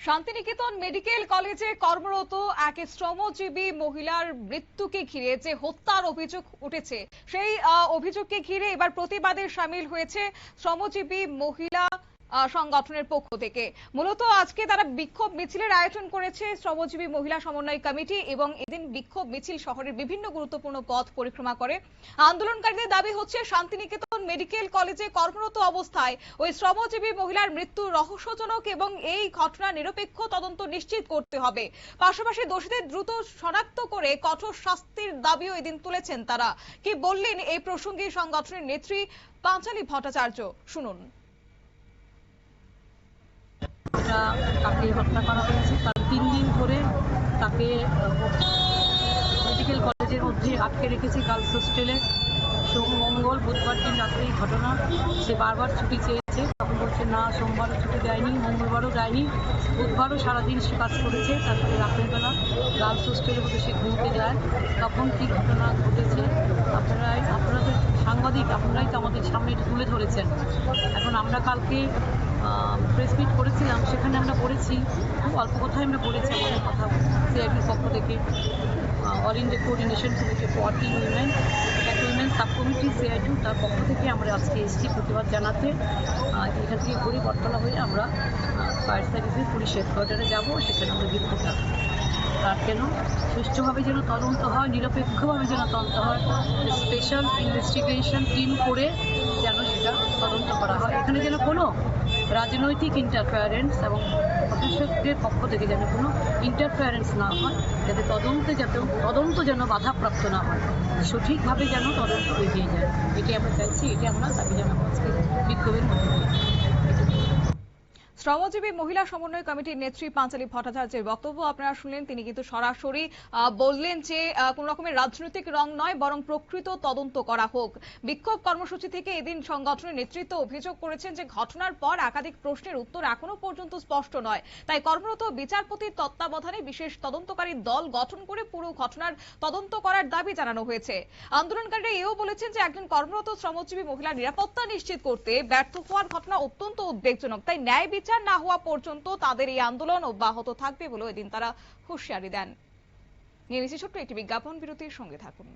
Santiniketan medical কলেজে কর্মরত এক শ্রমজীবী মহিলার মৃত্যুকে ঘিরে যে হত্যার অভিযোগ উঠেছে সেই অভিযোগকে ঘিরে এবার প্রতিবাদে সামিল হয়েছে শ্রমজীবী মহিলা সংগঠনের পক্ষ থেকে। মূলত আজকে তারা বিক্ষোভ মিছিলের আয়োজন করেছে শ্রমজীবী মহিলা সমন্বয় কমিটি এবং এদিন বিক্ষোভ মিছিল শহরের বিভিন্ন গুরুত্বপূর্ণ পথ পরিক্রমা করে। আন্দোলনকারীদের দাবি হচ্ছে শান্তিনিকেতন মেডিকেল কলেজে কর্মরত অবস্থায় ওই শ্রমজীবী মহিলার মৃত্যু রহস্যজনক এবং এই ঘটনা নিরপেক্ষ তদন্ত নিশ্চিত করতে হবে। পাশাপাশি দোষীদের দ্রুত শনাক্ত করে কঠোর শাস্তির দাবিও এদিন তুলেছেন তারা। কি বললেন এই প্রসঙ্গে সংগঠনের নেত্রী পাঁচালী ভট্টাচার্য, শুনুন। তাকে হত্যা করা হয়েছে, কারণ 3 দিন ধরে তাকে মেডিকেল কলেজের মধ্যে আটকে রেখেছে গার্লস হোস্টেলে। সোম মঙ্গল বুধবার দিন রাত্রে এই ঘটনা। সে বারবার ছুটি চেয়েছে, তখন বলছে না, সোমবারও ছুটি দেয়নি, মঙ্গলবারও দেয়নি, বুধবারও সারাদিন সে কাজ করেছে। তারপরে রাতের বেলা গার্লস হোস্টেলের মধ্যে সে ঘুমতে যায়। তখন কি ঘটনা ঘটেছে আপনারা তো সাংবাদিক, আপনারাই তো আমাদের সামনে এটা তুলে ধরেছেন। এখন আমরা কালকে প্রেস মিট করেছিলাম, সেখানে আমরা বলেছি, খুব অল্প কথাই আমরা বলেছি আমাদের কথা। সিআইটির পক্ষ থেকে all India coordination committee for women, একটা উইমেন সাব কমিটি সিআইটি, তার পক্ষ থেকে আমরা আজকে এসছি প্রতিবাদ জানাতে। এখান থেকে ঘুরে বটতলা হয়ে আমরা ফায়ার সার্ভিসের পুলিশ হেডকোয়ার্টারে যাবো, সেখানে আমরা বিক্ষোভ রাখবো। তার কেন সুষ্ঠুভাবে যেন তদন্ত হয়, নিরপেক্ষভাবে যেন তদন্ত হয়, স্পেশাল ইনভেস্টিগেশন টিম করে যেন সেটা তদন্ত করা হয়। এখানে যেন কোনো রাজনৈতিক ইন্টারফেয়ারেন্স এবং প্রশাসকের পক্ষ থেকে যেন কোনো ইন্টারফেয়ারেন্স না হয়, যাতে তদন্ত যেন বাধাপ্রাপ্ত না হয়, সঠিকভাবে যেন তদন্ত এগিয়ে যায়। এটি আমরা চাইছি, এটি আমরা দাবি জানাবো আজকে বিক্ষোভের মধ্যে দিয়ে। শ্রমজীবী মহিলা সমন্বয় কমিটির নেত্রী পাঁচালী ভট্টাচার্যের বক্তব্য আপনারা শুনলেন। তিনি কিন্তু সরাসরি বললেন যে কোন রকমের রাজনৈতিক রং নয়, বরং প্রকৃত তদন্ত করা হোক। বিক্ষোভ কর্মসূচি থেকে এদিন সংগঠনের নেতৃত্ব অভিযোগ করেছেন যে ঘটনার পর একাধিক প্রশ্নের উত্তর এখনো পর্যন্ত স্পষ্ট নয়, তাই কর্মরত বিচারপতির তত্ত্বাবধানে বিশেষ তদন্তকারী দল গঠন করে পুরো ঘটনার তদন্ত করার দাবি জানানো হয়েছে। আন্দোলনকারীরা এও বলেছেন যে একজন কর্মরত শ্রমজীবী মহিলার নিরাপত্তা নিশ্চিত করতে ব্যর্থ হওয়ার ঘটনা অত্যন্ত উদ্বেগজনক, তাই ন্যায় বিচার না হওয়া পর্যন্ত তাদের এই আন্দোলন অব্যাহত থাকবে বলে এদিন তারা হুঁশিয়ারি দেন। নিয়ে নিচ্ছি ছোট্ট একটি বিজ্ঞাপন বিরতির, সঙ্গে থাকুন।